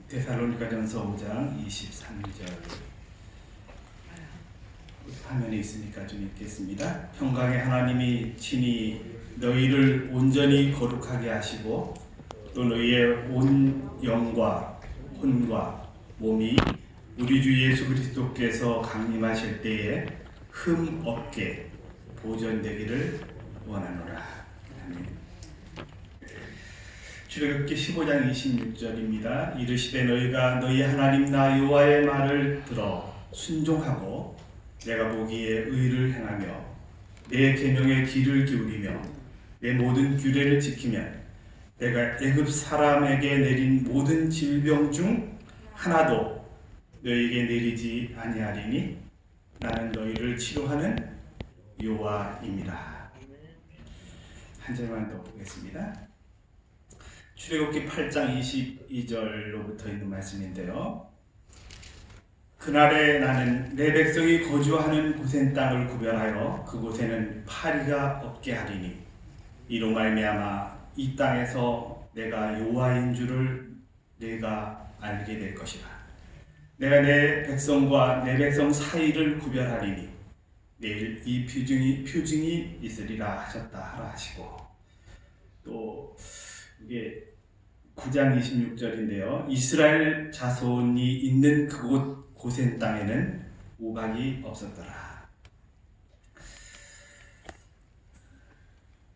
데살로니가전서 5장 23절 화면에 있으니까 좀 읽겠습니다. 평강의 하나님이 친히 너희를 온전히 거룩하게 하시고 또 너희의 온 영과 혼과 몸이 우리 주 예수 그리스도께서 강림하실 때에 흠 없게 보존되기를 원하노라. 아멘. 출애굽기 15장 26절입니다. 이르시되 너희가 너희 하나님 나 여호와의 말을 들어 순종하고 내가 보기에 의를 행하며 내 계명에 귀를 기울이며 내 모든 규례를 지키면 내가 애굽 사람에게 내린 모든 질병 중 하나도 너희에게 내리지 아니하리니 나는 너희를 치료하는 여호와임이라. 한 절만 더 보겠습니다. 출애굽기 8장 22절로부터 있는 말씀인데요. 그날에 나는 내 백성이 거주하는 고센 땅을 구별하여 그곳에는 파리가 없게 하리니 이로 말미암아 이 땅에서 내가 여호와인 줄을 내가 알게 될 것이라. 내가 내 백성과 내 백성 사이를 구별하리니 내일 이 표징이 있으리라 하셨다 하라 하시고, 또 이게 9장 26절인데요. 이스라엘 자손이 있는 그곳 고센 땅에는 우박이 없었더라.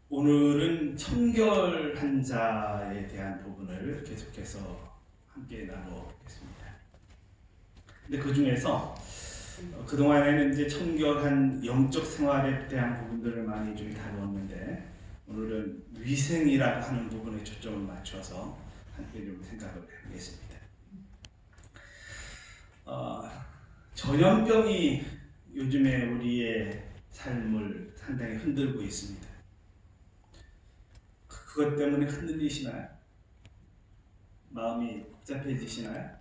오늘은 청결한 자에 대한 부분을 계속해서 함께 나누겠습니다. 근데 그 중에서 그동안에는 이제 청결한 영적 생활에 대한 부분들을 많이 좀 다루었는데 오늘은 위생이라고 하는 부분에 초점을 맞춰서 함께 좀 생각을 해보겠습니다. 전염병이 요즘에 우리의 삶을 상당히 흔들고 있습니다. 그것 때문에 흔들리시나요? 마음이 복잡해지시나요?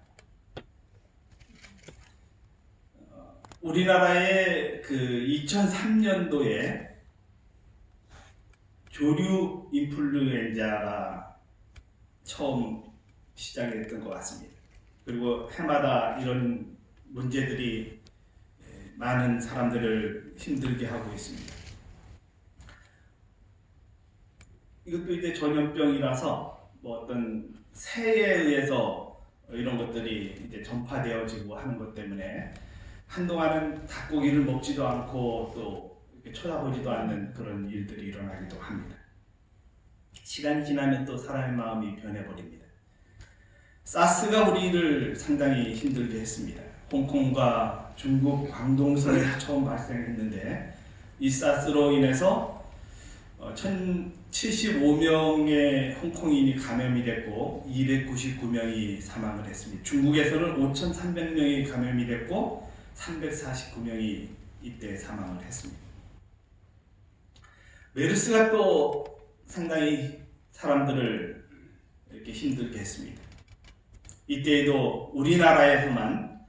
우리나라의 그 2003년도에 조류 인플루엔자가 처음 시작이 됐던 것 같습니다. 그리고 해마다 이런 문제들이 많은 사람들을 힘들게 하고 있습니다. 이것도 이제 전염병이라서 뭐 어떤 새에 의해서 이런 것들이 이제 전파되어지고 하는 것 때문에 한동안은 닭고기를 먹지도 않고 또 쳐다보지도 않는 그런 일들이 일어나기도 합니다. 시간이 지나면 또 사람의 마음이 변해버립니다. 사스가 우리를 상당히 힘들게 했습니다. 홍콩과 중국 광동성에 처음 발생했는데 이 사스로 인해서 1075명의 홍콩인이 감염이 됐고 299명이 사망을 했습니다. 중국에서는 5300명이 감염이 됐고 349명이 이때 사망을 했습니다. 메르스가 또 상당히 사람들을 이렇게 힘들게 했습니다. 이때에도 우리나라에서만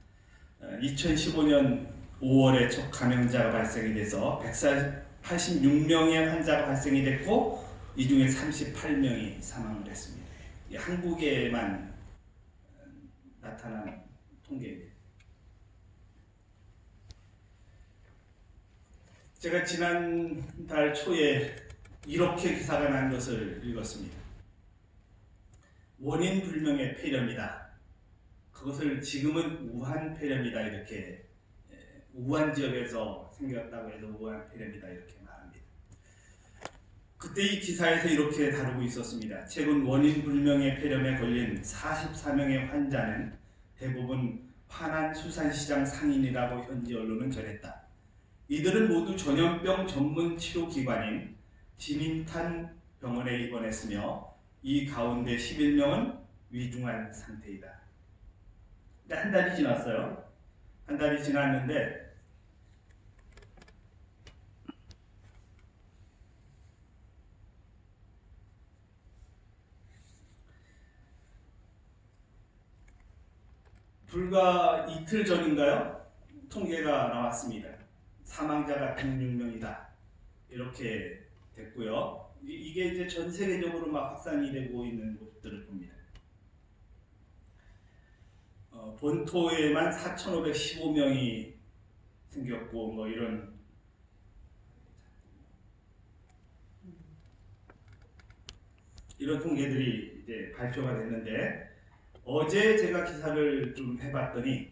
2015년 5월에 첫 감염자가 발생이 돼서 186명의 환자가 발생이 됐고 이 중에 38명이 사망을 했습니다. 한국에만 나타난 통계입니다. 제가 지난달 초에 이렇게 기사가 난 것을 읽었습니다. 원인 불명의 폐렴이다. 그것을 지금은 우한 폐렴이다 이렇게, 우한 지역에서 생겼다고 해서 우한 폐렴이다 이렇게 말합니다. 그때 이 기사에서 이렇게 다루고 있었습니다. 최근 원인 불명의 폐렴에 걸린 44명의 환자는 대부분 화난 수산시장 상인이라고 현지 언론은 전했다. 이들은 모두 전염병 전문 치료기관인 진인탄 병원에 입원했으며 이 가운데 11명은 위중한 상태이다. 한 달이 지났어요. 한 달이 지났는데 불과 이틀 전인가요? 통계가 나왔습니다. 사망자가 106명이다. 이렇게 됐고요. 이게 이제 전 세계적으로 막 확산이 되고 있는 곳들을 봅니다. 본토에만 4,515명이 생겼고 뭐 이런 통계들이 이제 발표가 됐는데, 어제 제가 기사를 좀 해봤더니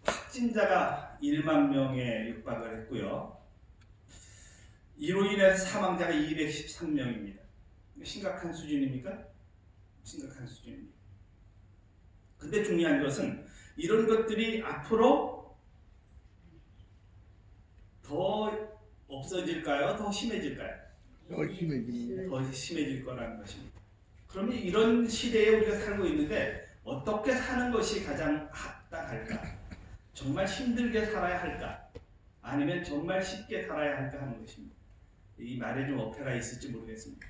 확진자가 1만 명에 육박을 했고요. 이로 인해서 사망자가 213명입니다. 심각한 수준입니까? 심각한 수준입니다. 근데 중요한 것은 이런 것들이 앞으로 더 없어질까요? 더 심해질까요? 더 심해집니다. 더 심해질 거라는 것입니다. 그러면 이런 시대에 우리가 살고 있는데 어떻게 사는 것이 가장 합당할까? 정말 힘들게 살아야 할까? 아니면 정말 쉽게 살아야 할까 하는 것입니다. 이 말에 좀 어폐가 있을지 모르겠습니다.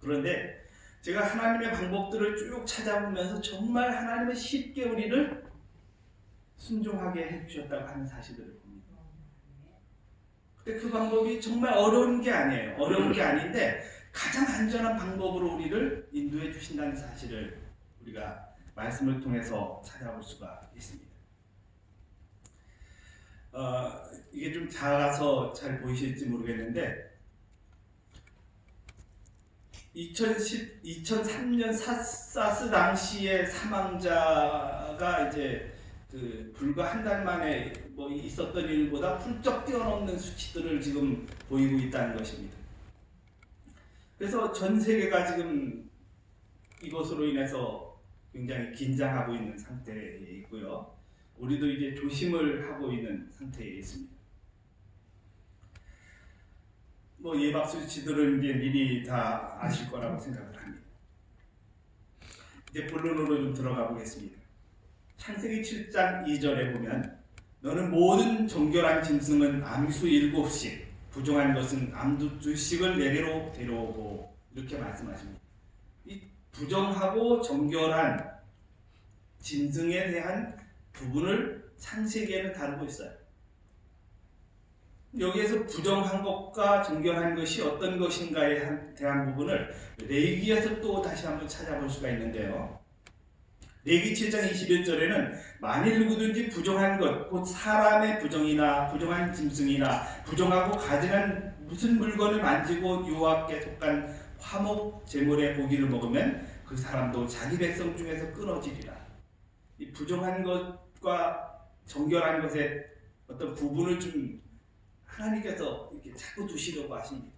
그런데 제가 하나님의 방법들을 쭉 찾아보면서 정말 하나님은 쉽게 우리를 순종하게 해주셨다고 하는 사실들을 봅니다. 근데 그 방법이 정말 어려운 게 아니에요. 어려운 게 아닌데 가장 안전한 방법으로 우리를 인도해 주신다는 사실을 우리가 말씀을 통해서 찾아볼 수가 있습니다. 이게 좀 작아서 잘 보이실지 모르겠는데 2003년 사스 당시의 사망자가 이제 불과 한 달 만에 뭐 있었던 일보다 훌쩍 뛰어넘는 수치들을 지금 보이고 있다는 것입니다. 그래서 전 세계가 지금 이것으로 인해서 굉장히 긴장하고 있는 상태에 있고요. 우리도 이제 조심을 하고 있는 상태에 있습니다. 뭐 예방 수치들은 이제 미리 다 아실 거라고 생각을 합니다. 이제 본론으로 좀 들어가 보겠습니다. 창세기 7장 2절에 보면 너는 모든 정결한 짐승은 암수 7씩, 부정한 것은 암두 2씩을 내게로 데려오고, 이렇게 말씀하십니다. 이 부정하고 정결한 짐승에 대한 부분을 창세기에는 다루고 있어요. 여기에서 부정한 것과 정결한 것이 어떤 것인가에 대한 부분을 레위기에서 또 다시 한번 찾아볼 수가 있는데요. 레위기 7장 21절에는 만일 누구든지 부정한 것, 곧 사람의 부정이나 부정한 짐승이나 부정하고 가증한 무슨 물건을 만지고 여호와께 속한 화목 제물의 고기를 먹으면 그 사람도 자기 백성 중에서 끊어지리라. 이 부정한 것과 정결한 것의 어떤 부분을 좀 하나님께서 이렇게 자꾸 두시려고 하십니다.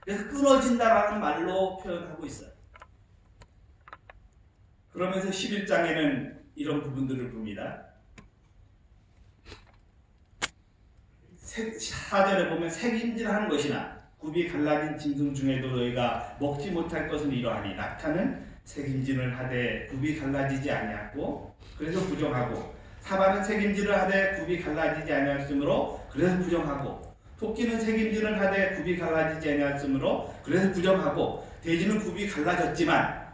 그래서 끊어진다라는 말로 표현하고 있어요. 그러면서 11장에는 이런 부분들을 봅니다. 4절에 보면 색임질한 것이나 굽이 갈라진 짐승 중에도 너희가 먹지 못할 것은 이러하니 낙타는 색임질을 하되 굽이 갈라지지 아니하고 그래서 부정하고, 사바는 색임질을 하되 굽이 갈라지지 아니하였으므로 그래서 부정하고, 토끼는 색임질을 하되 굽이 갈라지지 아니하였으므로 그래서 부정하고, 돼지는 굽이 갈라졌지만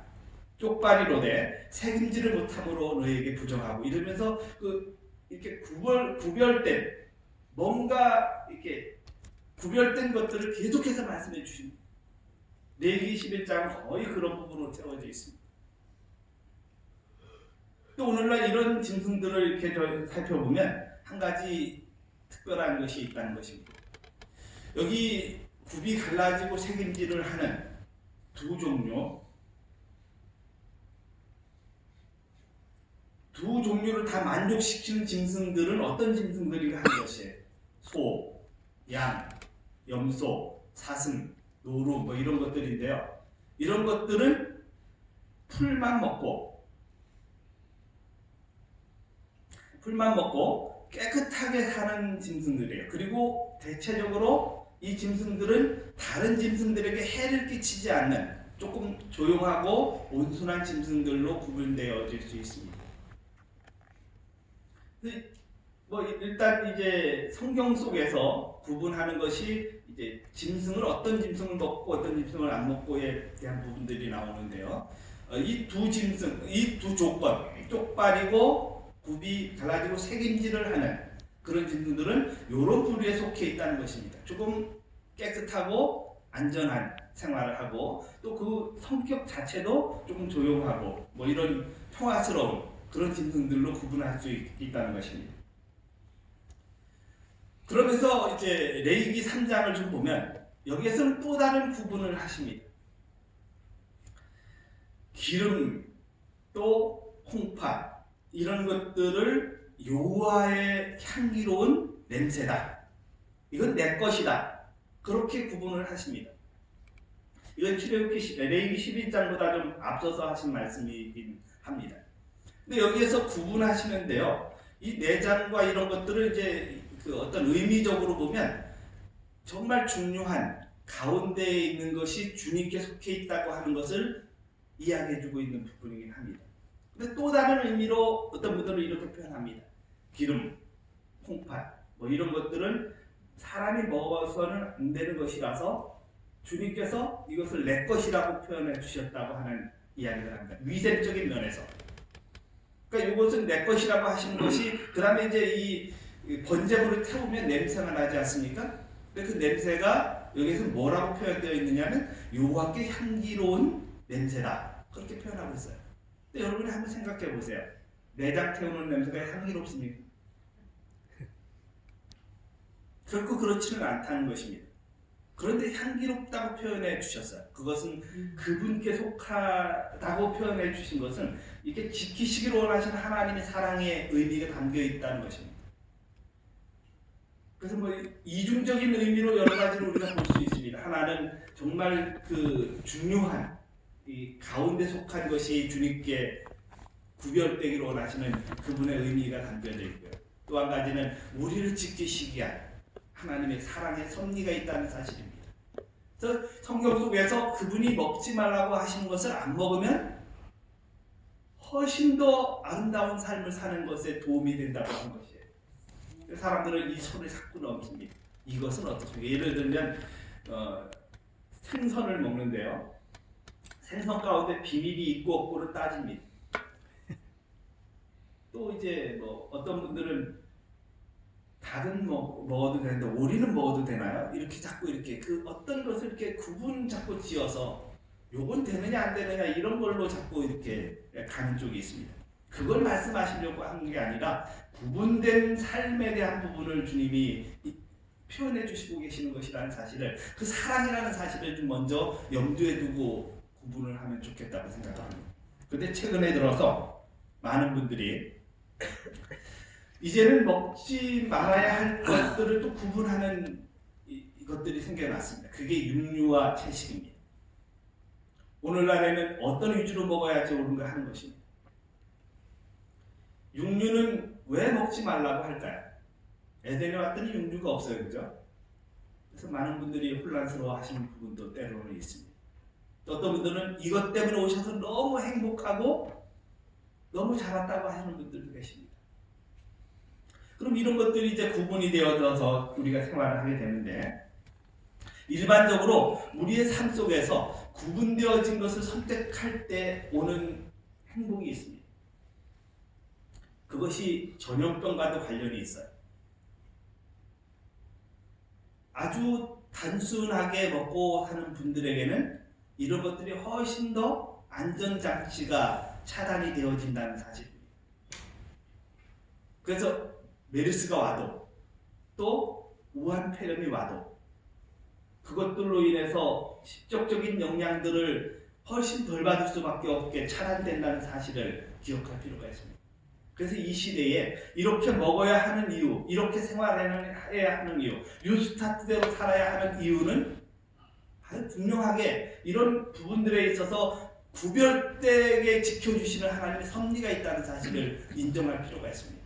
쪽발이로되 색임질을 못함으로 너희에게 부정하고, 이러면서 이렇게 구별된 뭔가 이렇게 구별된 것들을 계속해서 말씀해 주십니다. 레위기 11장은 거의 그런 부분으로 채워져 있습니다. 또 오늘날 이런 짐승들을 이렇게 살펴보면 한 가지 특별한 것이 있다는 것입니다. 여기 굽이 갈라지고 색임질을 하는 두 종류를 다 만족시키는 짐승들은 어떤 짐승들인가 하는 것이에요. 소, 양, 염소, 사슴, 노루 뭐 이런 것들인데요. 이런 것들은 풀만 먹고 깨끗하게 사는 짐승들이에요. 그리고 대체적으로 이 짐승들은 다른 짐승들에게 해를 끼치지 않는 조금 조용하고 온순한 짐승들로 구분되어질 수 있습니다. 뭐 일단 이제 성경 속에서 구분하는 것이 이제 짐승을 어떤 짐승을 먹고 어떤 짐승을 안 먹고에 대한 부분들이 나오는데요. 이 두 조건, 쪽발이고 굽이 갈라지고 색임질을 하는 그런 짐승들은 이런 부류에 속해 있다는 것입니다. 조금 깨끗하고 안전한 생활을 하고 또 그 성격 자체도 조금 조용하고 뭐 이런 평화스러운 그런 짐승들로 구분할 수 있다는 것입니다. 그러면서 이제 레위기 3장을 좀 보면 여기에서는 또 다른 구분을 하십니다. 기름 또 콩팥 이런 것들을 여호와의 향기로운 냄새다. 이건 내 것이다. 그렇게 구분을 하십니다. 이건 레위기 11장보다 좀 앞서서 하신 말씀이긴 합니다. 근데 여기에서 구분하시는데요. 이 내장과 이런 것들을 이제 그 어떤 의미적으로 보면 정말 중요한 가운데에 있는 것이 주님께 속해 있다고 하는 것을 이야기해주고 있는 부분이긴 합니다. 근데 또 다른 의미로 어떤 분들은 이렇게 표현합니다. 기름, 콩팥 뭐 이런 것들은 사람이 먹어서는 안 되는 것이라서 주님께서 이것을 내 것이라고 표현해 주셨다고 하는 이야기를 합니다. 위생적인 면에서. 그러니까 이것은 내 것이라고 하시는 것이 그 다음에 이제 이 번제물을 태우면 냄새가 나지 않습니까? 근데 그 냄새가 여기서 뭐라고 표현되어 있느냐면 여호와께 향기로운 냄새다. 그렇게 표현하고 있어요. 근데 여러분이 한번 생각해 보세요. 내장 태우는 냄새가 향기롭습니까? 결코 그렇지는 않다는 것입니다. 그런데 향기롭다고 표현해 주셨어요. 그것은 그분께 속하다고 표현해 주신 것은 이게 지키시기를 원하시는 하나님의 사랑의 의미가 담겨 있다는 것입니다. 그래서 뭐 이중적인 의미로 여러 가지를 우리가 볼 수 있습니다. 하나는 정말 그 중요한 이 가운데 속한 것이 주님께 구별되기를 원하시는 그분의 의미가 담겨져 있고요. 또 한 가지는 우리를 지키시기 위한 하나님의 사랑의 섭리가 있다는 사실입니다. 그래서 성경 속에서 그분이 먹지 말라고 하시는 것을 안 먹으면 훨씬 더 아름다운 삶을 사는 것에 도움이 된다고 하는 것이에요. 사람들은 이 손을 자꾸 넘깁니다. 이것은 어떻습니까? 예를 들면 생선을 먹는데요. 생선 가운데 비밀이 있고 없고를 따집니다. 또 이제 뭐 어떤 분들은 닭은 먹어도 되는데 오리는 먹어도 되나요? 이렇게 자꾸 이렇게 그 어떤 것을 이렇게 구분 자꾸 지어서 요건 되느냐 안 되느냐 이런 걸로 자꾸 이렇게 가는 쪽이 있습니다. 그걸 말씀하시려고 하는 게 아니라 구분된 삶에 대한 부분을 주님이 표현해 주시고 계시는 것이라는 사실을 그 사랑이라는 사실을 좀 먼저 염두에 두고 구분을 하면 좋겠다고 생각합니다. 그런데 최근에 들어서 많은 분들이 이제는 먹지 말아야 할 것들을 또 구분하는 이것들이 생겨났습니다. 그게 육류와 채식입니다. 오늘날에는 어떤 위주로 먹어야지 옳은가 하는 것입니다. 육류는 왜 먹지 말라고 할까요? 에덴에 왔더니 육류가 없어요. 그죠? 그래서 많은 분들이 혼란스러워 하시는 부분도 때로는 있습니다. 어떤 분들은 이것 때문에 오셔서 너무 행복하고 너무 잘 왔다고 하시는 분들도 계십니다. 그럼 이런 것들이 이제 구분이 되어져서 우리가 생활을 하게 되는데 일반적으로 우리의 삶 속에서 구분되어진 것을 선택할 때 오는 행복이 있습니다. 그것이 전염병과도 관련이 있어요. 아주 단순하게 먹고 사는 분들에게는 이런 것들이 훨씬 더 안전장치가 차단이 되어진다는 사실입니다. 그래서 메르스가 와도 또 우한폐렴이 와도 그것들로 인해서 직접적인 영향들을 훨씬 덜 받을 수밖에 없게 차단된다는 사실을 기억할 필요가 있습니다. 그래서 이 시대에 이렇게 먹어야 하는 이유, 이렇게 생활해야 하는 이유, 뉴스타트대로 살아야 하는 이유는 아주 분명하게 이런 부분들에 있어서 구별되게 지켜주시는 하나님의 섭리가 있다는 사실을 인정할 필요가 있습니다.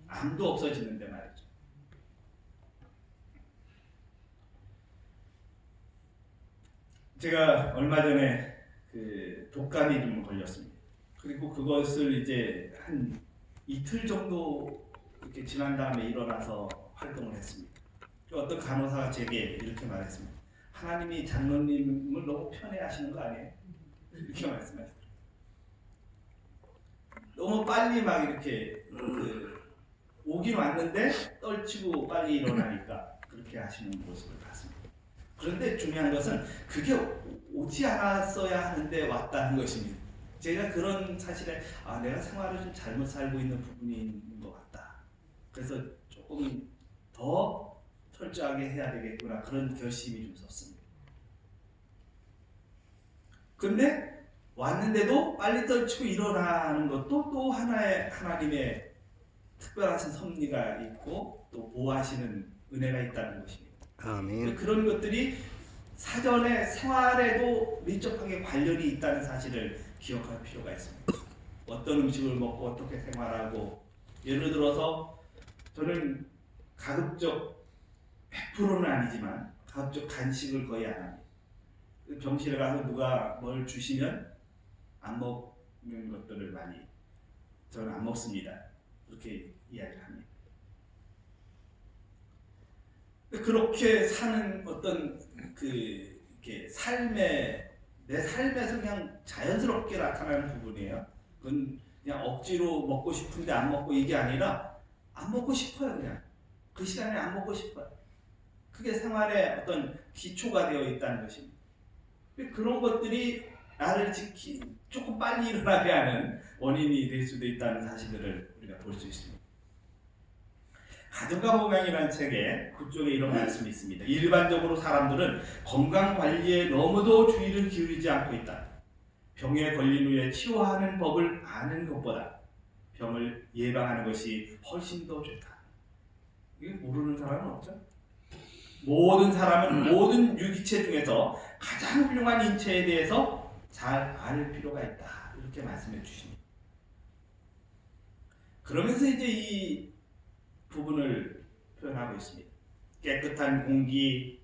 암도 없어지는데 말이죠. 제가 얼마 전에 그 독감이 좀 걸렸습니다. 그리고 그것을 이제 한 이틀 정도 이렇게 지난 다음에 일어나서 활동을 했습니다. 어떤 간호사가 제게 이렇게 말했습니다. 하나님이 장로님을 너무 편애하시는 거 아니에요? 이렇게 말씀하셨어요. 너무 빨리 막 이렇게 오긴 왔는데 떨치고 빨리 일어나니까 그렇게 하시는 모습을 봤습니다. 그런데 중요한 것은 그게 오지 않았어야 하는데 왔다는 것입니다. 제가 그런 사실에 내가 생활을 좀 잘못 살고 있는 부분이 있는 것 같다. 그래서 조금 더 철저하게 해야 되겠구나, 그런 결심이 좀 섰습니다. 근데 왔는데도 빨리 떨치고 일어나는 것도 또 하나의 하나님의 특별하신 섭리가 있고 또 보호하시는 은혜가 있다는 것입니다. 아멘. 그런 것들이 사전에 생활에도 밀접하게 관련이 있다는 사실을 기억할 필요가 있습니다. 어떤 음식을 먹고 어떻게 생활하고, 예를 들어서 저는 가급적 100%는 아니지만 가급적 간식을 거의 안 합니다. 병실에 가서 누가 뭘 주시면 안 먹는 것들을 많이, 저는 안 먹습니다. 그렇게 이야기를 합니다. 그렇게 사는 어떤 이렇게 내 삶에서 그냥 자연스럽게 나타나는 부분이에요. 그건 그냥 억지로 먹고 싶은데 안 먹고, 이게 아니라 안 먹고 싶어요. 그냥 그 시간에 안 먹고 싶어요. 그게 생활의 어떤 기초가 되어 있다는 것입니다. 그런 것들이 나를 조금 빨리 일어나게 하는 원인이 될 수도 있다는 사실들을 우리가 볼 수 있습니다. 가정과 건강이라는 책에 그쪽에 이런 말씀이 있습니다. 일반적으로 사람들은 건강 관리에 너무도 주의를 기울이지 않고 있다. 병에 걸린 후에 치료하는 법을 아는 것보다 병을 예방하는 것이 훨씬 더 좋다. 이게 모르는 사람은 없죠. 모든 사람은 모든 유기체 중에서 가장 훌륭한 인체에 대해서 잘 알 필요가 있다. 이렇게 말씀해 주십니다. 그러면서 이제 이 부분을 표현하고 있습니다. 깨끗한 공기,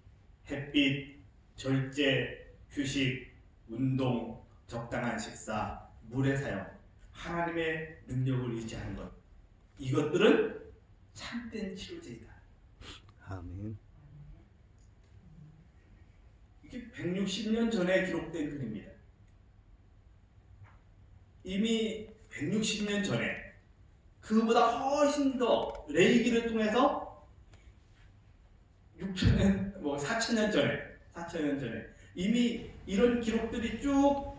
햇빛, 절제, 휴식, 운동, 적당한 식사, 물의 사용, 하나님의 능력을 의지하는 것, 이것들은 참된 치료제이다. 아멘. 이게 160년 전에 기록된 글입니다. 이미 160년 전에 그보다 훨씬 더 레이기를 통해서 6천년, 4천년 전에 이미 이런 기록들이 쭉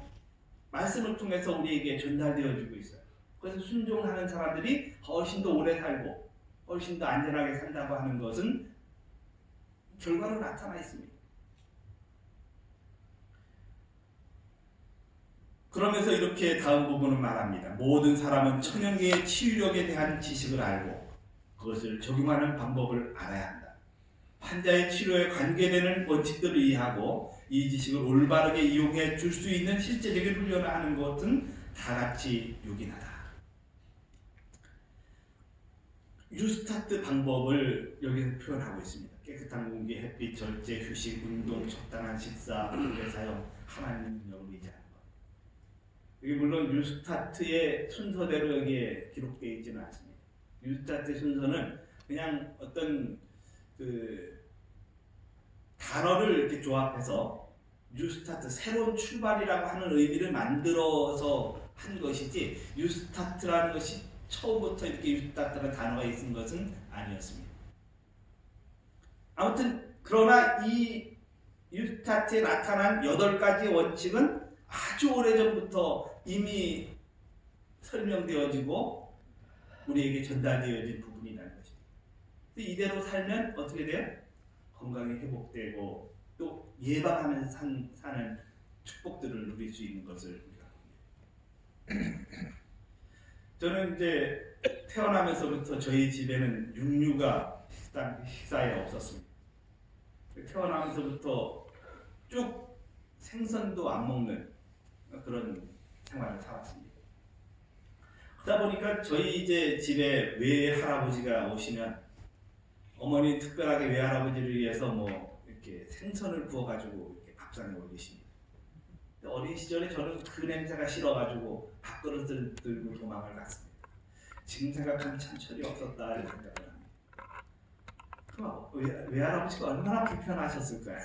말씀을 통해서 우리에게 전달되어지고 있어요. 그래서 순종하는 사람들이 훨씬 더 오래 살고 훨씬 더 안전하게 산다고 하는 것은 결과로 나타나 있습니다. 그러면서 이렇게 다음 부분은 말합니다. 모든 사람은 천연계의 치유력에 대한 지식을 알고 그것을 적용하는 방법을 알아야 한다. 환자의 치료에 관계되는 원칙들을 이해하고 이 지식을 올바르게 이용해 줄 수 있는 실제적인 훈련을 하는 것은 다 같이 요긴하다. 뉴스타트 방법을 여기서 표현하고 있습니다. 깨끗한 공기, 햇빛, 절제, 휴식, 운동, 적당한 식사, 물의 사용, 하나님 능력을 의지하는 것. 이게 물론 뉴스타트의 순서대로 여기에 기록되어 있지는 않습니다. 뉴스타트 순서는 그냥 어떤 단어를 이렇게 조합해서 뉴스타트, 새로운 출발이라고 하는 의미를 만들어서 한 것이지, 뉴스타트라는 것이 처음부터 이렇게 뉴스타트라는 단어가 있는 것은 아니었습니다. 아무튼 그러나 이 뉴스타트에 나타난 8가지 원칙은 아주 오래전부터 이미 설명되어지고 우리에게 전달되어진 부분이라는 것입니다. 이대로 살면 어떻게 돼요? 건강이 회복되고 또 예방하면서 사는 축복들을 누릴 수 있는 것을 우리가 봅니다. 저는 이제 태어나면서부터 저희 집에는 육류가 식사에 없었습니다. 태어나면서부터 쭉 생선도 안 먹는 그런 생활을 살았습니다. 그러다 보니까 저희 이제 집에 외할아버지가 오시면 어머니 특별하게 외할아버지를 위해서 이렇게 생선을 구워가지고 이렇게 밥상에 올리십니다. 어린 시절에 저는 그 냄새가 싫어가지고 밥그릇을 들고 도망을 갔습니다. 지금 생각하면 참 철이 없었다 이런 생각을 합니다. 그럼 외할아버지가 얼마나 불편하셨을까요?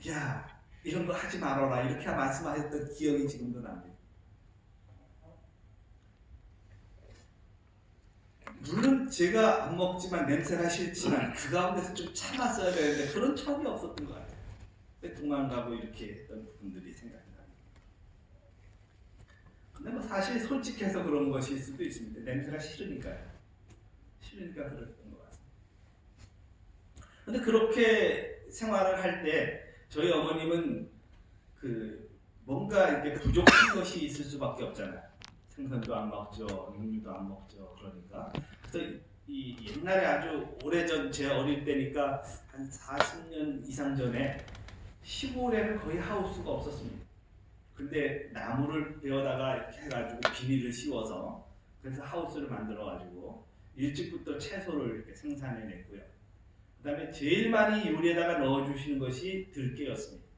야, 이런 거 하지 말아라 이렇게 말씀하셨던 기억이 지금도 납니다. 물론 제가 안 먹지만 냄새가 싫지만 그 가운데서 좀 참았어야 되는데 그런 척이 없었던 것 같아요. 도망가고 이렇게 했던 부분들이 생각이 납니다. 근데 뭐 사실 솔직해서 그런 것일 수도 있습니다. 냄새가 싫으니까요. 싫으니까 그랬던 것 같습니다. 근데 그렇게 생활을 할 때 저희 어머님은 그 뭔가 이렇게 부족한 것이 있을 수밖에 없잖아요. 생선도 안 먹죠, 육류도 안 먹죠. 그러니까 그래서 이 옛날에 아주 오래전 제 어릴 때니까 한 40년 이상 전에 시골에는 거의 하우스가 없었습니다. 근데 나무를 베어다가 이렇게 해가지고 비닐을 씌워서 그래서 하우스를 만들어가지고 일찍부터 채소를 이렇게 생산해냈고요. 그다음에 제일 많이 요리에다가 넣어주시는 것이 들깨였습니다.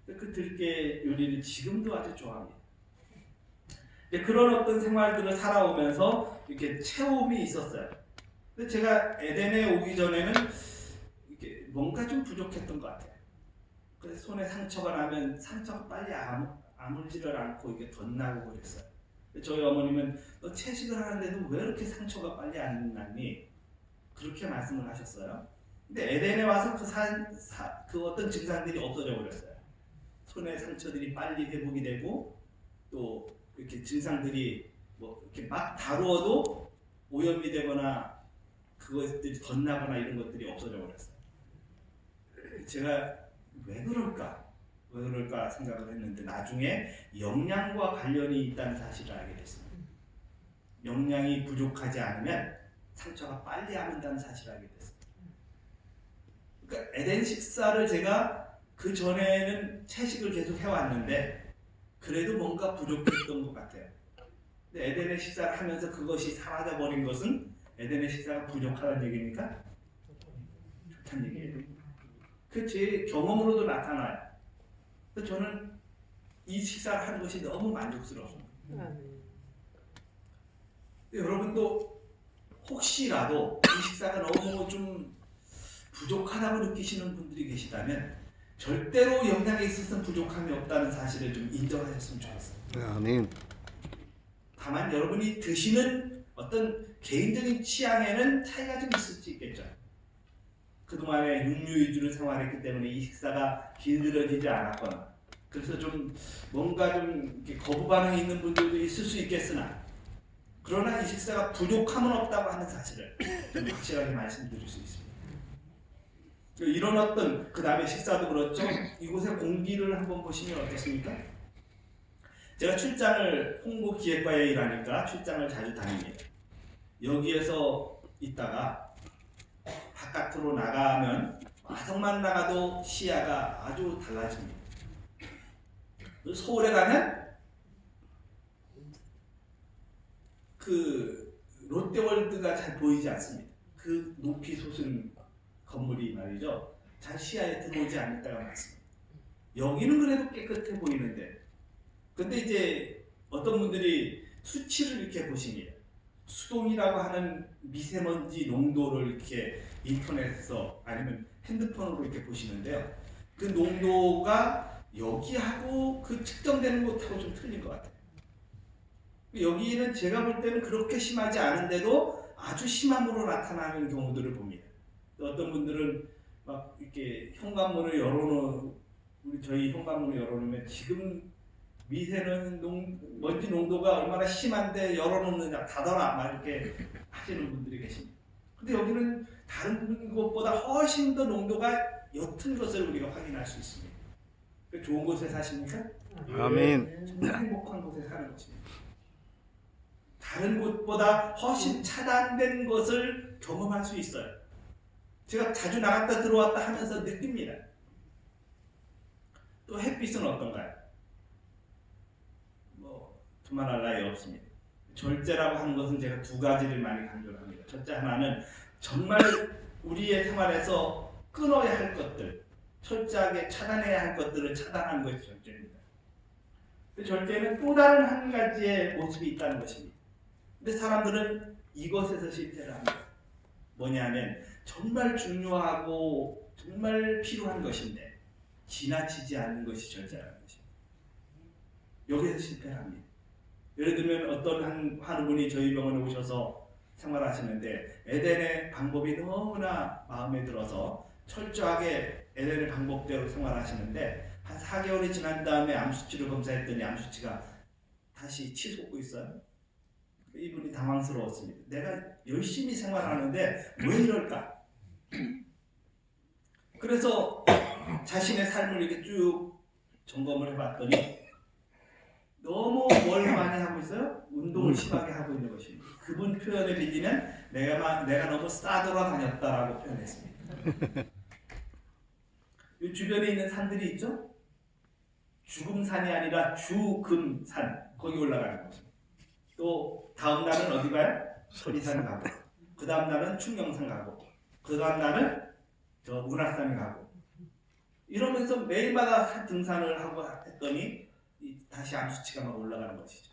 그 들깨 요리를 지금도 아주 좋아합니다. 그런 어떤 생활들을 살아오면서 이렇게 체험이 있었어요. 근데 제가 에덴에 오기 전에는 이렇게 뭔가 좀 부족했던 것 같아요. 그래서 손에 상처가 나면 상처가 빨리 아물지를 않고 이게 덧나고 그랬어요. 저희 어머님은 너 채식을 하는데도 왜 이렇게 상처가 빨리 안 났니? 그렇게 말씀을 하셨어요. 근데 에덴에 와서 그 어떤 증상들이 없어져 버렸어요. 손에 상처들이 빨리 회복이 되고 또 이렇게 증상들이 뭐 이렇게 막 다루어도 오염이 되거나 그것들이 덧나거나 이런 것들이 없어져 버렸어요. 제가 왜 그럴까 생각을 했는데 나중에 영양과 관련이 있다는 사실을 알게 됐습니다. 영양이 부족하지 않으면 상처가 빨리 아문다는 사실을 알게 됐습니다. 그러니까 에덴 식사를 제가 그 전에는 채식을 계속 해왔는데 그래도 뭔가 부족했던 것 같아요. 근데 에덴의 식사를 하면서 그것이 사라져버린 것은 에덴의 식사가 부족하다는 얘기입니까? 좋다는 얘기예요. 그 제 경험으로도 나타나요. 그래서 저는 이 식사를 하는 것이 너무 만족스러워요. 여러분도 혹시라도 이 식사가 너무 좀 부족하다고 느끼시는 분들이 계시다면 절대로 영양에 있어서는 부족함이 없다는 사실을 좀 인정하셨으면 좋겠어요. 아멘. 다만 여러분이 드시는 어떤 개인적인 취향에는 차이가 좀 있을 수 있겠죠. 그동안에 육류 위주로 생활했기 때문에 이 식사가 길들여지지 않았거나 그래서 좀 뭔가 좀 이렇게 거부 반응이 있는 분들도 있을 수 있겠으나 그러나 이 식사가 부족함은 없다고 하는 사실을 좀 확실하게 말씀드릴 수 있습니다. 이런 어떤 그 다음에 식사도 그렇죠. 이곳의 공기를 한번 보시면 어떻습니까? 제가 출장을 홍보기획과에 일하니까 출장을 자주 다닙니다. 여기에서 있다가 바깥으로 나가면 화성만 나가도 시야가 아주 달라집니다. 서울에 가면 그 롯데월드가 잘 보이지 않습니다. 그 높이 솟은 건물이 말이죠. 잘 시야에 들어오지 않는다가 많습니다. 여기는 그래도 깨끗해 보이는데 근데 이제 어떤 분들이 수치를 이렇게 보십니다. 수동이라고 하는 미세먼지 농도를 이렇게 인터넷에서 아니면 핸드폰으로 이렇게 보시는데요. 그 농도가 여기하고 그 측정되는 것하고 좀 틀린 것 같아요. 여기는 제가 볼 때는 그렇게 심하지 않은데도 아주 심함으로 나타나는 경우들을 봅니다. 어떤 분들은 막 이렇게 현관문을 열어놓은 저희 현관문을 열어놓으면 지금 미세는 먼지 농도가 얼마나 심한데 열어놓느냐 닫아라 막 이렇게 하시는 분들이 계십니다. 근데 여기는 다른 곳보다 훨씬 더 농도가 옅은 것을 우리가 확인할 수 있습니다. 좋은 곳에 사십니까? 아멘. 정말 행복한 곳에 사는 것입니다. 다른 곳보다 훨씬 차단된 것을 경험할 수 있어요. 제가 자주 나갔다 들어왔다 하면서 느낍니다. 또 햇빛은 어떤가요? 두말할 나위 없습니다. 절제라고 하는 것은 제가 두 가지를 많이 강조를 합니다. 첫째 하나는 정말 우리의 생활에서 끊어야 할 것들, 철저하게 차단해야 할 것들을 차단하는 것이 절제입니다. 그 절제는 또 다른 한 가지의 모습이 있다는 것입니다. 근데 사람들은 이것에서 실패를 합니다. 뭐냐면 정말 중요하고 정말 필요한 것인데 지나치지 않는 것이 절제라는 것입니다. 여기에서 실패를 합니다. 예를 들면 어떤 한 분이 저희 병원에 오셔서 생활하시는데 에덴의 방법이 너무나 마음에 들어서 철저하게 에덴의 방법대로 생활하시는데 한 4개월이 지난 다음에 암 수치를 검사했더니 암 수치가 다시 치솟고 있어요. 이분이 당황스러웠습니다. 내가 열심히 생활하는데 왜 이럴까? 그래서 자신의 삶을 이렇게 쭉 점검을 해봤더니 너무 뭘 많이 하고 있어요? 운동을 심하게 하고 있는 것입니다. 그분 표현에 빌리면 내가 너무 싸돌아 다녔다라고 표현했습니다. 이 주변에 있는 산들이 있죠? 죽음산이 아니라 주금산, 거기 올라가는 것입니다. 또 다음 날은 어디 가요? 서리산 가고, 그 다음 날은 충령산 가고, 그 다음 날은 저 운하산 가고, 이러면서 매일마다 등산을 하고 했더니 다시 암 수치가 막 올라가는 것이죠.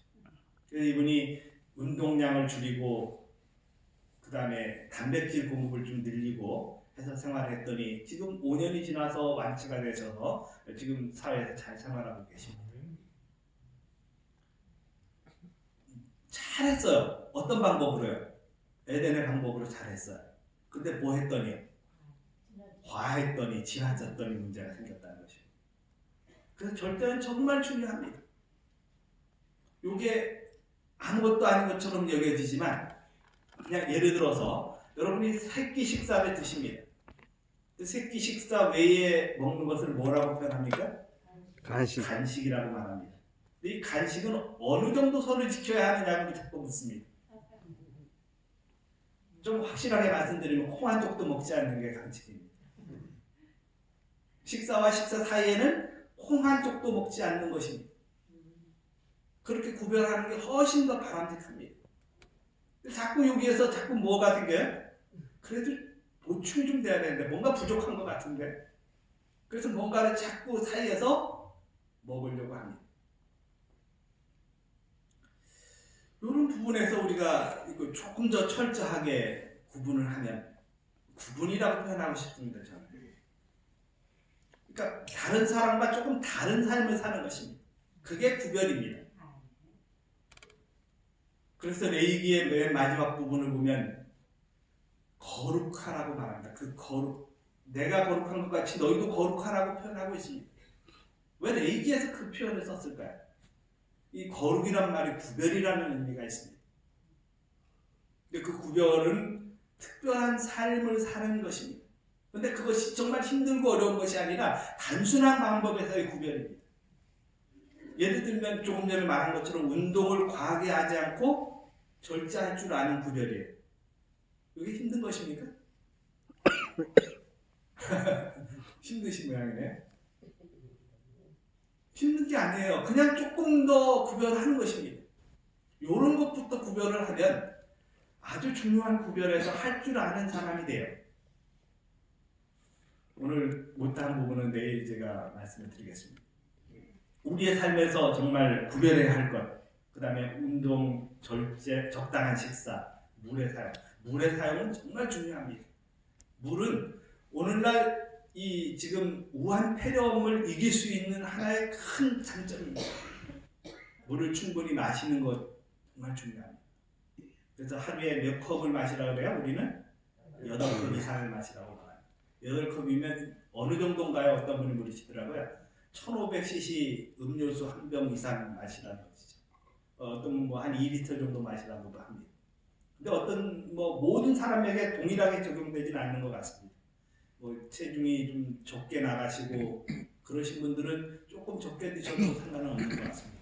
그래서 이분이 운동량을 줄이고 그 다음에 단백질 공급을 좀 늘리고 해서 생활을 했더니 지금 5년이 지나서 완치가 되셔서 지금 사회에서 잘 생활하고 계십니다. 잘했어요. 어떤 방법으로요? 에덴의 방법으로 잘했어요. 근데 뭐 했더니요? 과했더니 지나쳤더니 문제가 생겼다는 것이에요. 그래서 절대는 정말 중요합니다. 이게 아무것도 아닌 것처럼 여겨지지만 그냥 예를 들어서 여러분이 새끼 식사를 드십니다. 그 새끼 식사 외에 먹는 것을 뭐라고 표현합니까? 간식. 간식이라고 말합니다. 근데 이 간식은 어느 정도 선을 지켜야 하느냐고 자꾸 묻습니다. 좀 확실하게 말씀드리면 콩 한 쪽도 먹지 않는 게 간식입니다. 식사와 식사 사이에는 콩 한 쪽도 먹지 않는 것입니다. 그렇게 구별하는 게 훨씬 더 바람직합니다. 자꾸 여기에서 자꾸 뭐가 생겨요? 그래도 보충이 좀 돼야 되는데 뭔가 부족한 것 같은데, 그래서 뭔가를 자꾸 사이에서 먹으려고 합니다. 이런 부분에서 우리가 조금 더 철저하게 구분을 하면, 구분이라고 표현하고 싶습니다. 저는. 그러니까 다른 사람과 조금 다른 삶을 사는 것입니다. 그게 구별입니다. 그래서 레위기의 맨 마지막 부분을 보면 거룩하라고 말합니다. 그 거룩, 내가 거룩한 것 같이 너희도 거룩하라고 표현하고 있습니다. 왜 레위기에서 그 표현을 썼을까요? 이 거룩이란 말이 구별이라는 의미가 있습니다. 근데 그 구별은 특별한 삶을 사는 것입니다. 그런데 그것이 정말 힘들고 어려운 것이 아니라 단순한 방법에서의 구별입니다. 예를 들면 조금 전에 말한 것처럼 운동을 과하게 하지 않고 절제할 줄 아는 구별이에요. 이게 힘든 것입니까? 힘드신 모양이네. 힘든 게 아니에요. 그냥 조금 더 구별하는 것입니다. 이런 것부터 구별을 하면 아주 중요한 구별에서 할 줄 아는 사람이 돼요. 오늘 못한 부분은 내일 제가 말씀을 드리겠습니다. 우리의 삶에서 정말 구별해야 할 것, 그 다음에 운동, 절제, 적당한 식사, 물의 사용. 물의 사용은 정말 중요합니다. 물은 오늘날 이 지금 우한 폐렴을 이길 수 있는 하나의 큰 장점입니다. 물을 충분히 마시는 것 정말 중요합니다. 그래서 하루에 몇 컵을 마시라고 그래요? 우리는 8컵 이상을 마시라고 말합니다. 8컵이면 어느 정도인가요? 어떤 분이 물으시더라고요. 1500cc 음료수 한 병 이상 마시라는 것이죠. 어떤 한 2리터 정도 마시라고도 합니다. 근데 어떤 모든 사람에게 동일하게 적용되지는 않는 것 같습니다. 체중이 좀 적게 나가시고 그러신 분들은 조금 적게 드셔도 상관은 없는 것 같습니다.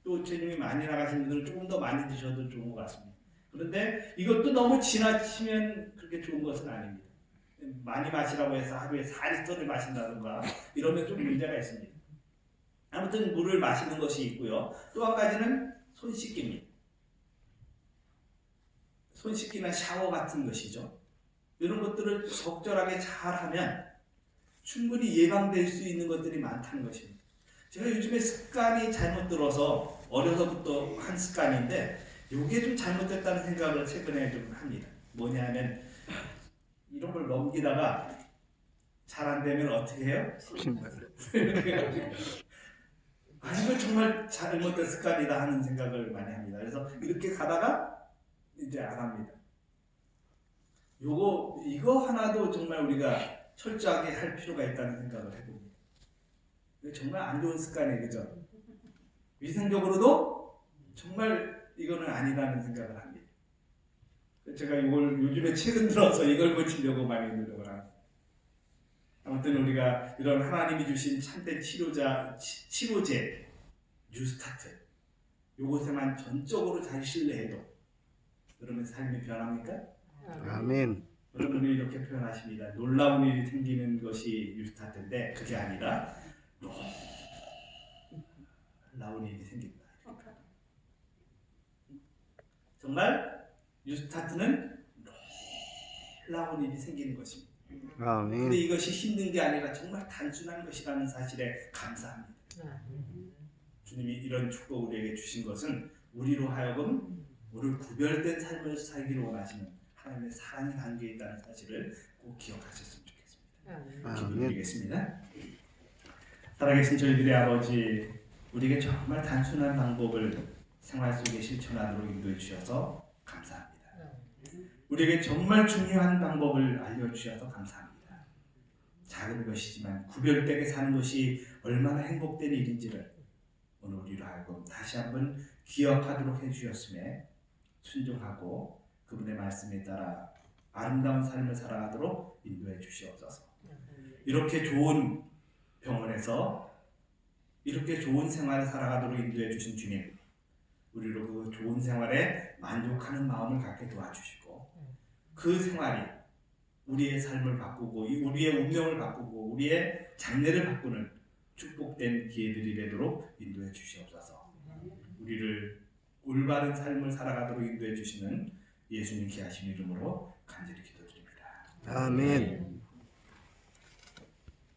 또 체중이 많이 나가신 분들은 조금 더 많이 드셔도 좋은 것 같습니다. 그런데 이것도 너무 지나치면 그렇게 좋은 것은 아닙니다. 많이 마시라고 해서 하루에 4리터를 마신다든가 이러면 좀 문제가 있습니다. 아무튼 물을 마시는 것이 있고요. 또 한 가지는 손 씻기입니다. 손 씻기나 샤워 같은 것이죠. 이런 것들을 적절하게 잘하면 충분히 예방될 수 있는 것들이 많다는 것입니다. 제가 요즘에 습관이 잘못 들어서 어려서부터 한 습관인데 이게 좀 잘못됐다는 생각을 최근에 좀 합니다. 뭐냐면 이런 걸 넘기다가 잘 안 되면 어떻게 해요? 아, 이거 정말 잘못된 습관이다 하는 생각을 많이 합니다. 그래서 이렇게 가다가 이제 안 합니다. 이거 하나도 정말 우리가 철저하게 할 필요가 있다는 생각을 해봅니다. 이거 정말 안 좋은 습관이에요, 그죠? 위생적으로도 정말 이거는 아니라는 생각을 합니다. 제가 이걸 요즘에 최근 들어서 이걸 고치려고 많이 노력을 합니다. 아무튼 우리가 이런 하나님이 주신 참된 치료제 뉴스타트 요것에만 전적으로 잘 신뢰해도 여러분 삶이 변합니까? 아멘. 여러분이 이렇게 표현하십니다. 놀라운 일이 생기는 것이 뉴스타트인데 그게 아니라 놀라운 일이 생긴다. 정말 뉴스타트는 놀라운 일이 생기는 것입니다. 근데 아멘. 이것이 힘든 게 아니라 정말 단순한 것이라는 사실에 감사합니다. 주님이 이런 축복을 우리에게 주신 것은 우리로 하여금 오늘 구별된 삶을 살기를 원하시는 하나님의 사랑이 담겨 있다는 사실을 꼭 기억하셨으면 좋겠습니다. 기도드리겠습니다. 살아계신 저희들의 아버지, 우리에게 정말 단순한 방법을 생활 속에 실천하도록 인도해 주셔서 감사합니다. 우리에게 정말 중요한 방법을 알려주셔서 감사합니다. 작은 것이지만 구별되게 사는 것이 얼마나 행복된 일인지를 오늘 우리로 하여금 다시 한번 기억하도록 해주셨음에 순종하고 그분의 말씀에 따라 아름다운 삶을 살아가도록 인도해 주시옵소서. 이렇게 좋은 병원에서 이렇게 좋은 생활을 살아가도록 인도해 주신 주님, 우리로 그 좋은 생활에 만족하는 마음을 갖게 도와주시고 그 생활이 우리의 삶을 바꾸고 우리의 운명을 바꾸고 우리의 장래를 바꾸는 축복된 기회들이 되도록 인도해 주시옵소서. 우리를 올바른 삶을 살아가도록 인도해 주시는 예수님 귀하신 이름으로 간절히 기도드립니다. 아멘.